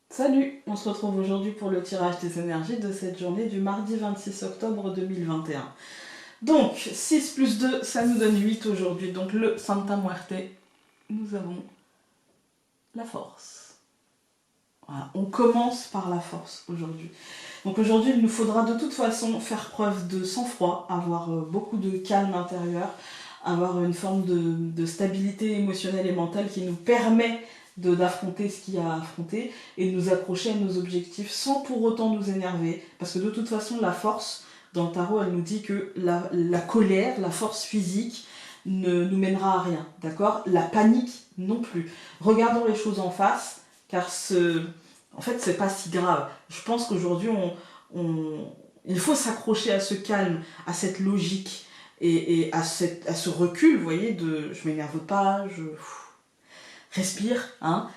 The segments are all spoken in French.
Salut, on se retrouve aujourd'hui pour le tirage des énergies de cette journée du mardi 26 octobre 2021. Donc, 6 plus 2, ça nous donne 8 aujourd'hui. Donc le Santa Muerte, nous avons la force. Voilà, on commence par la force aujourd'hui. Donc aujourd'hui, il nous faudra de toute façon faire preuve de sang-froid, avoir beaucoup de calme intérieur, avoir une forme de stabilité émotionnelle et mentale qui nous permet d'affronter ce qu'il y a à affronter et de nous accrocher à nos objectifs sans pour autant nous énerver. Parce que de toute façon, la force, dans le tarot, elle nous dit que la colère, la force physique, ne nous mènera à rien. D'accord? La panique non plus. Regardons les choses en face, car en fait, c'est pas si grave. Je pense qu'aujourd'hui, il faut s'accrocher à ce calme, à cette logique et à ce recul, vous voyez, de je m'énerve pas, je respire, hein,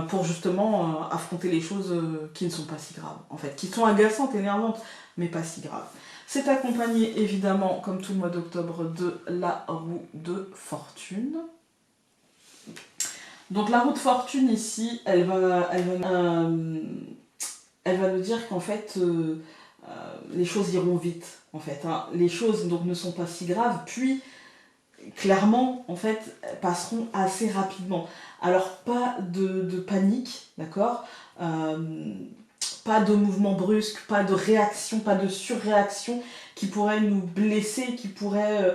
pour justement affronter les choses qui ne sont pas si graves, en fait, qui sont agaçantes, énervantes, mais pas si graves. C'est accompagné évidemment, comme tout le mois d'octobre, de la roue de fortune. Donc la roue de fortune ici, elle va nous dire qu'en fait, les choses iront vite, en fait, hein. Les choses donc ne sont pas si graves, puis clairement, en fait, passeront assez rapidement. Alors, pas de panique, d'accord, pas de mouvement brusque, pas de réaction, pas de surréaction qui pourrait nous blesser, qui pourrait,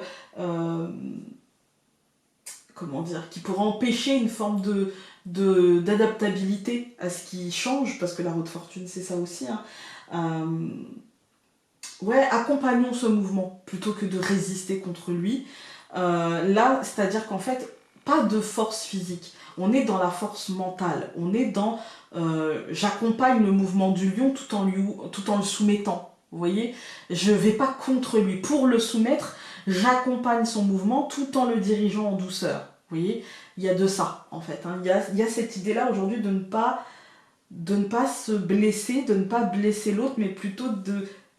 comment dire, qui pourrait empêcher une forme d'adaptabilité à ce qui change, parce que la roue de fortune, c'est ça aussi, hein. Ouais, accompagnons ce mouvement plutôt que de résister contre lui. Là, c'est-à-dire qu'en fait, pas de force physique. On est dans la force mentale. On est dans j'accompagne le mouvement du lion tout en le soumettant. Vous voyez, je vais pas contre lui. Pour le soumettre, j'accompagne son mouvement tout en le dirigeant en douceur. Vous voyez, il y a de ça en fait, hein. Il y a cette idée-là aujourd'hui de ne pas se blesser, de ne pas blesser l'autre, mais plutôt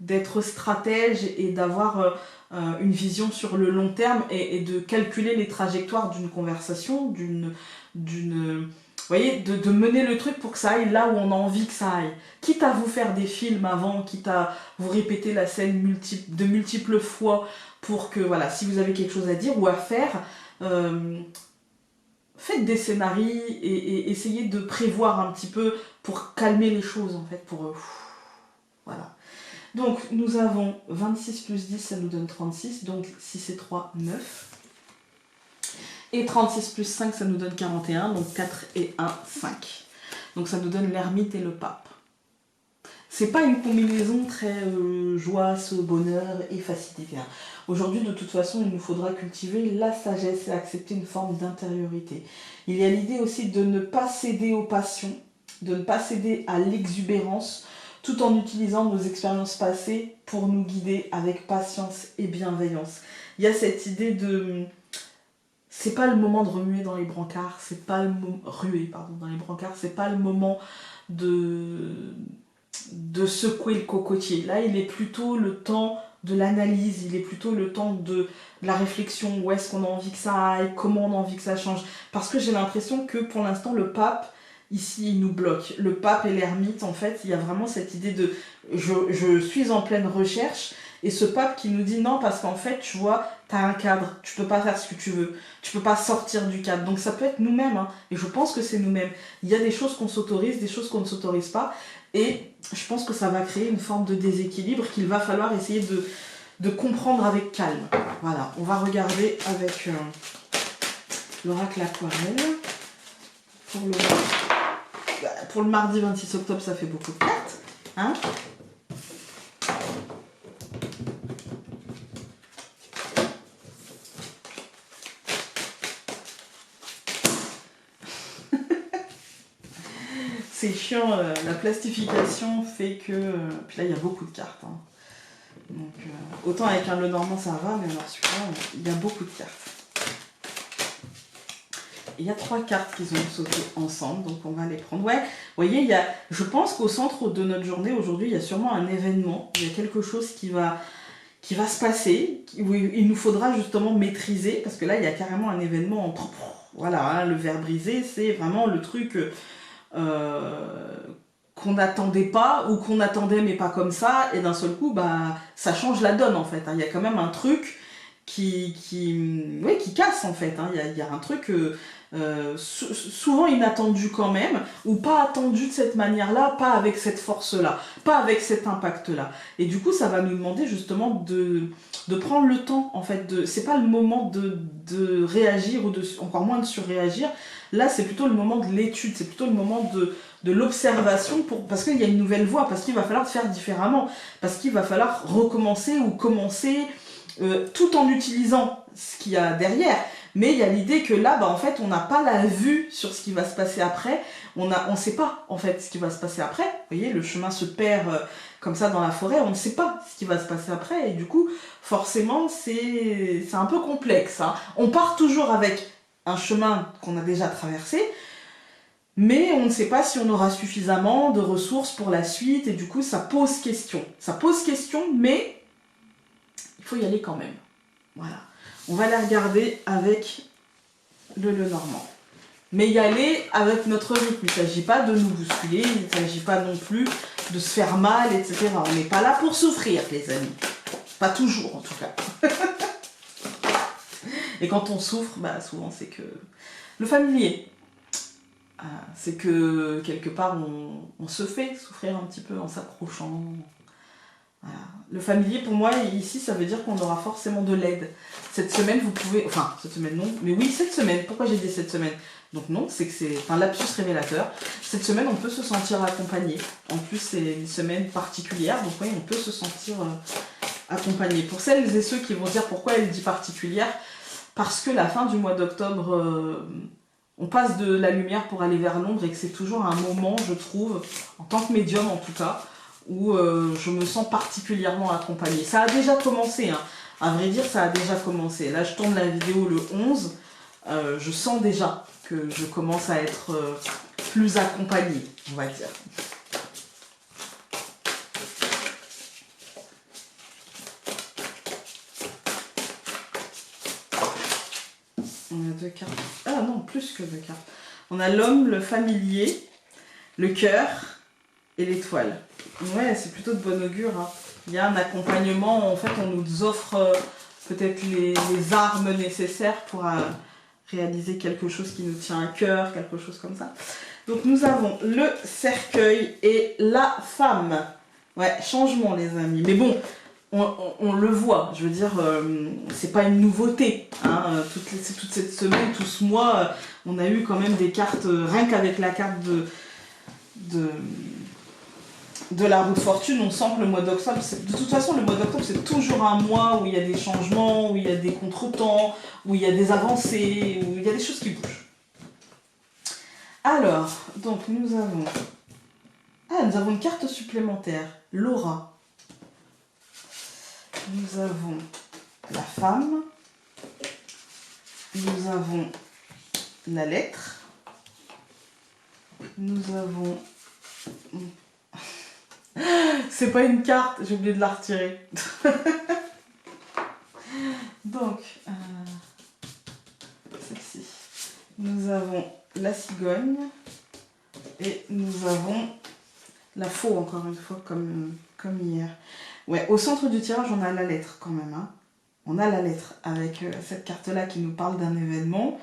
d'être stratège et d'avoir une vision sur le long terme et de calculer les trajectoires d'une conversation, vous voyez, de mener le truc pour que ça aille là où on a envie que ça aille. Quitte à vous faire des films avant, quitte à vous répéter la scène de multiples fois pour que, voilà, si vous avez quelque chose à dire ou à faire, faites des scénarios et essayez de prévoir un petit peu pour calmer les choses, en fait, pour... voilà. Donc, nous avons 26 plus 10, ça nous donne 36. Donc, 6 et 3, 9. Et 36 plus 5, ça nous donne 41. Donc, 4 et 1, 5. Donc, ça nous donne l'ermite et le pape. C'est pas une combinaison très joie, bonheur et facilité, hein. Aujourd'hui, de toute façon, il nous faudra cultiver la sagesse et accepter une forme d'intériorité. Il y a l'idée aussi de ne pas céder aux passions, de ne pas céder à l'exubérance, tout en utilisant nos expériences passées pour nous guider avec patience et bienveillance. Il y a cette idée de... C'est pas le moment de remuer dans les brancards, c'est pas le moment... Ruer, pardon, dans les brancards, c'est pas le moment de secouer le cocotier. Là, il est plutôt le temps de l'analyse, il est plutôt le temps de la réflexion, où est-ce qu'on a envie que ça aille, comment on a envie que ça change. Parce que j'ai l'impression que pour l'instant, le pape, ici, il nous bloque. Le pape et l'ermite, en fait, il y a vraiment cette idée de je suis en pleine recherche, et ce pape qui nous dit non, parce qu'en fait, tu vois, t'as un cadre, tu peux pas faire ce que tu veux, tu peux pas sortir du cadre. Donc ça peut être nous-mêmes, hein, et je pense que c'est nous-mêmes. Il y a des choses qu'on s'autorise, des choses qu'on ne s'autorise pas, et je pense que ça va créer une forme de déséquilibre qu'il va falloir essayer de comprendre avec calme. Voilà, on va regarder avec l'oracle aquarelle. Pour le mardi 26 octobre, ça fait beaucoup de cartes, hein. C'est chiant, la plastification fait que... puis là, il y a beaucoup de cartes, hein. Donc, autant avec un Lenormand, ça va, mais alors celui-là, il y a beaucoup de cartes. Il y a 3 cartes qui ont sauté ensemble, donc on va les prendre. Ouais, vous voyez, je pense qu'au centre de notre journée, aujourd'hui, il y a sûrement un événement, il y a quelque chose qui va se passer, où il nous faudra justement maîtriser, parce que là, il y a carrément un événement, voilà, hein, le verre brisé, c'est vraiment le truc qu'on n'attendait pas ou qu'on attendait mais pas comme ça, et d'un seul coup, bah, ça change la donne en fait. Il y a quand même un truc qui casse en fait. Il y a un truc souvent inattendu quand même, ou pas attendu de cette manière-là, pas avec cette force-là, pas avec cet impact-là. Et du coup, ça va nous demander justement de prendre le temps en fait. C'est pas le moment de réagir ou encore moins de surréagir. Là, c'est plutôt le moment de l'étude, c'est plutôt le moment de l'observation, parce qu'il y a une nouvelle voie, parce qu'il va falloir faire différemment, parce qu'il va falloir recommencer ou commencer tout en utilisant ce qu'il y a derrière. Mais il y a l'idée que là, bah, en fait, on n'a pas la vue sur ce qui va se passer après, on sait pas en fait ce qui va se passer après. Vous voyez, le chemin se perd comme ça dans la forêt, on ne sait pas ce qui va se passer après, et du coup, forcément, c'est un peu complexe. On part toujours avec un chemin qu'on a déjà traversé, mais on ne sait pas si on aura suffisamment de ressources pour la suite, et du coup ça pose question. Ça pose question, mais il faut y aller quand même. Voilà. On va la regarder avec le Lenormand. Mais y aller avec notre rythme. Il ne s'agit pas de nous bousculer, il ne s'agit pas non plus de se faire mal, etc. On n'est pas là pour souffrir, les amis. Pas toujours, en tout cas. Et quand on souffre, bah, souvent c'est que le familier. C'est que quelque part on se fait souffrir un petit peu en s'approchant. Voilà. Le familier, pour moi, ici, ça veut dire qu'on aura forcément de l'aide. Cette semaine, vous pouvez... Enfin, cette semaine, non. Mais oui, cette semaine. Pourquoi j'ai dit cette semaine? Donc non, c'est que c'est un lapsus révélateur. Cette semaine, on peut se sentir accompagné. En plus, c'est une semaine particulière. Donc oui, on peut se sentir accompagné. Pour celles et ceux qui vont dire pourquoi elle dit particulière, parce que la fin du mois d'octobre... on passe de la lumière pour aller vers l'ombre, et que c'est toujours un moment, je trouve, en tant que médium en tout cas, où je me sens particulièrement accompagnée. Ça a déjà commencé, à vrai dire, ça a déjà commencé. Là, je tourne la vidéo le 11, je sens déjà que je commence à être plus accompagnée, on va dire. On a 2 cartes. Ah non, plus que 2 cartes. On a l'homme, le familier, le cœur et l'étoile. Ouais, c'est plutôt de bon augure. Il y a un accompagnement. En fait, on nous offre peut-être les armes nécessaires pour réaliser quelque chose qui nous tient à cœur, quelque chose comme ça. Donc nous avons le cercueil et la femme. Ouais, changement les amis. Mais bon, on le voit, je veux dire, c'est pas une nouveauté. Toute cette semaine, tout ce mois, on a eu quand même des cartes, rien qu'avec la carte de la roue de fortune, on sent que le mois d'octobre, de toute façon le mois d'octobre c'est toujours un mois où il y a des changements, où il y a des contretemps, où il y a des avancées, où il y a des choses qui bougent. Alors, donc nous avons une carte supplémentaire, l'aura. Nous avons la femme, nous avons la lettre, nous avons... C'est pas une carte, j'ai oublié de la retirer. Donc, celle-ci. Nous avons la cigogne et nous avons la faux, encore une fois, comme hier. Ouais, au centre du tirage, on a la lettre quand même. On a la lettre avec cette carte-là qui nous parle d'un événement.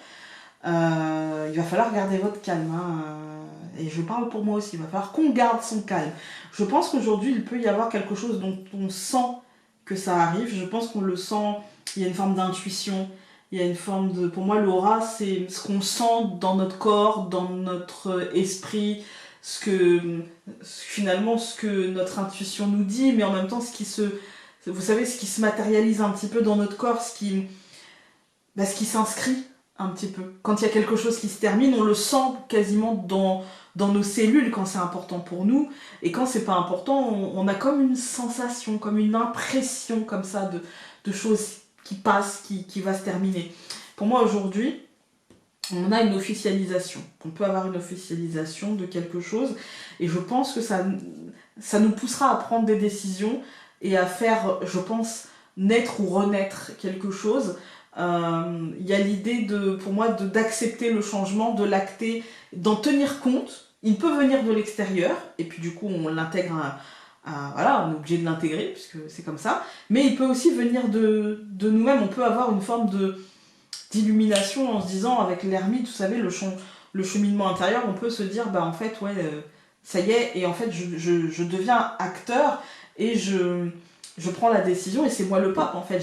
Il va falloir garder votre calme. Et je parle pour moi aussi, il va falloir qu'on garde son calme. Je pense qu'aujourd'hui, il peut y avoir quelque chose dont on sent que ça arrive. Je pense qu'on le sent, il y a une forme d'intuition, il y a une forme de... Pour moi, l'aura, c'est ce qu'on sent dans notre corps, dans notre esprit, finalement, ce que notre intuition nous dit, mais en même temps, vous savez, ce qui se matérialise un petit peu dans notre corps, ce qui s'inscrit un petit peu. Quand il y a quelque chose qui se termine, on le sent quasiment dans nos cellules quand c'est important pour nous, et quand c'est pas important, on a comme une sensation, comme une impression comme ça de choses qui passent, qui va se terminer. Pour moi aujourd'hui, on a une officialisation. On peut avoir une officialisation de quelque chose, et je pense que ça nous poussera à prendre des décisions et à faire, je pense, naître ou renaître quelque chose. Il y a l'idée pour moi d'accepter le changement, de l'acter, d'en tenir compte, Il peut venir de l'extérieur, et puis du coup on l'intègre voilà, on est obligé de l'intégrer, puisque c'est comme ça. Mais il peut aussi venir de nous-mêmes. On peut avoir une forme d'illumination en se disant, avec l'ermite, vous savez, le cheminement intérieur, on peut se dire, bah en fait, ouais, ça y est, et en fait, je deviens acteur, et je prends la décision, et c'est moi le pape, en fait.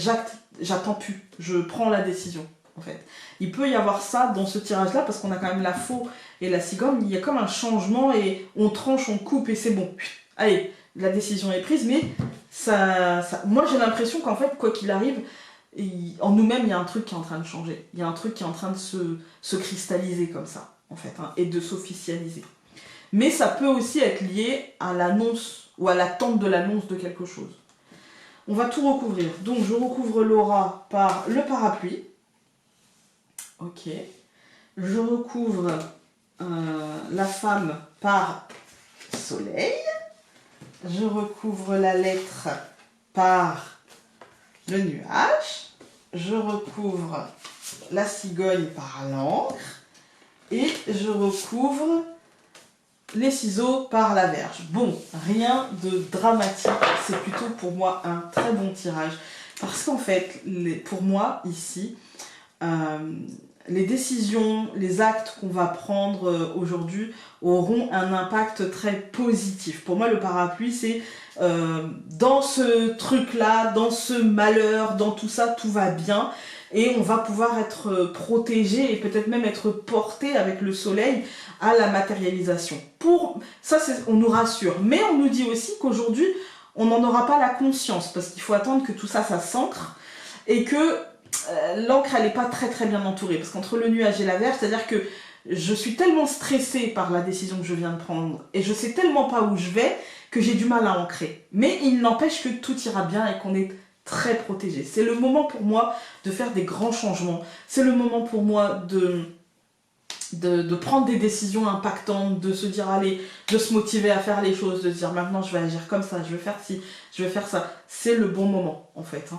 J'attends plus, je prends la décision, en fait. Il peut y avoir ça dans ce tirage-là, parce qu'on a quand même la faux et la cigogne, il y a comme un changement, et on tranche, on coupe, et c'est bon. Allez, la décision est prise, mais moi j'ai l'impression qu'en fait, quoi qu'il arrive, en nous-mêmes, il y a un truc qui est en train de changer. Il y a un truc qui est en train de se cristalliser comme ça, en fait, hein, et de s'officialiser. Mais ça peut aussi être lié à l'annonce, ou à l'attente de l'annonce de quelque chose. On va tout recouvrir. Donc, je recouvre l'aura par le parapluie. Ok. Je recouvre la femme par soleil. Je recouvre la lettre par le nuage. Je recouvre la cigogne par l'encre. Et je recouvre les ciseaux par la verge. Bon, rien de dramatique. C'est plutôt pour moi un très bon tirage. Parce qu'en fait, pour moi, ici, les décisions, les actes qu'on va prendre aujourd'hui auront un impact très positif. Pour moi, le parapluie, c'est dans ce truc-là, dans ce malheur, dans tout ça, tout va bien. Et on va pouvoir être protégé et peut-être même être porté avec le soleil à la matérialisation. Pour ça, on nous rassure. Mais on nous dit aussi qu'aujourd'hui, on n'en aura pas la conscience parce qu'il faut attendre que tout ça, ça s'ancre et que l'encre, elle n'est pas très très bien entourée. Parce qu'entre le nuage et la verge, c'est-à-dire que je suis tellement stressée par la décision que je viens de prendre et je sais tellement pas où je vais que j'ai du mal à ancrer. Mais il n'empêche que tout ira bien et qu'on est très protégé. C'est le moment pour moi de faire des grands changements. C'est le moment pour moi de prendre des décisions impactantes, de se dire allez, de se motiver à faire les choses, de se dire maintenant je vais agir comme ça, je vais faire ci, je vais faire ça. C'est le bon moment en fait.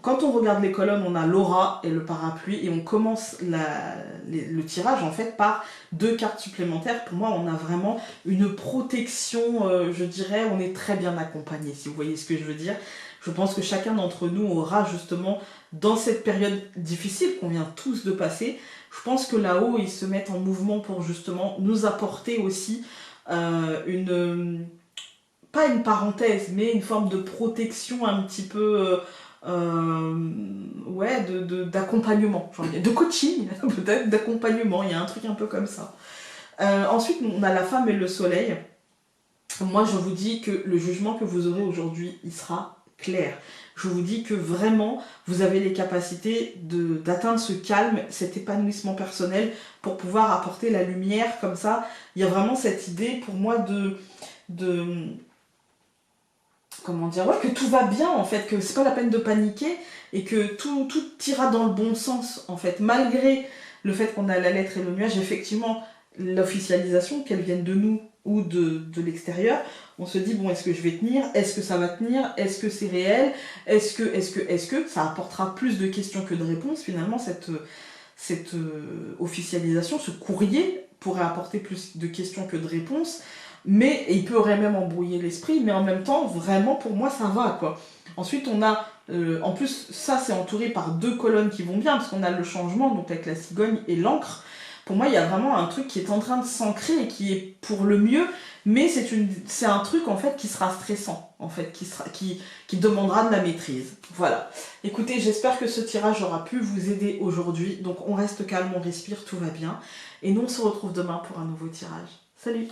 Quand on regarde les colonnes, on a l'aura et le parapluie et on commence le tirage en fait par 2 cartes supplémentaires. Pour moi, on a vraiment une protection, je dirais, on est très bien accompagné si vous voyez ce que je veux dire. Je pense que chacun d'entre nous aura justement, dans cette période difficile qu'on vient tous de passer, je pense que là-haut, ils se mettent en mouvement pour justement nous apporter aussi pas une parenthèse, mais une forme de protection un petit peu, ouais, d'accompagnement, de coaching peut-être, d'accompagnement, il y a un truc un peu comme ça. Ensuite, on a la femme et le soleil. Moi, je vous dis que le jugement que vous aurez aujourd'hui, il sera clair. Je vous dis que vraiment, vous avez les capacités d'atteindre ce calme, cet épanouissement personnel pour pouvoir apporter la lumière comme ça. Il y a vraiment cette idée pour moi comment dire, ouais, que tout va bien en fait, que c'est pas la peine de paniquer et que tout ira dans le bon sens en fait, malgré le fait qu'on a la lettre et le nuage, effectivement, l'officialisation, qu'elle vienne de nous ou de l'extérieur, on se dit bon, est-ce que je vais tenir, est-ce que ça va tenir, est-ce que c'est réel, est-ce que ça apportera plus de questions que de réponses finalement, cette officialisation, ce courrier pourrait apporter plus de questions que de réponses, mais il pourrait même embrouiller l'esprit, mais en même temps, vraiment pour moi ça va quoi. Ensuite on a, en plus ça c'est entouré par 2 colonnes qui vont bien, parce qu'on a le changement, donc avec la cigogne et l'encre. Pour moi, il y a vraiment un truc qui est en train de s'ancrer et qui est pour le mieux, mais c'est un truc en fait qui sera stressant, en fait, qui demandera de la maîtrise. Voilà. Écoutez, j'espère que ce tirage aura pu vous aider aujourd'hui. Donc on reste calme, on respire, tout va bien. Et nous on se retrouve demain pour un nouveau tirage. Salut!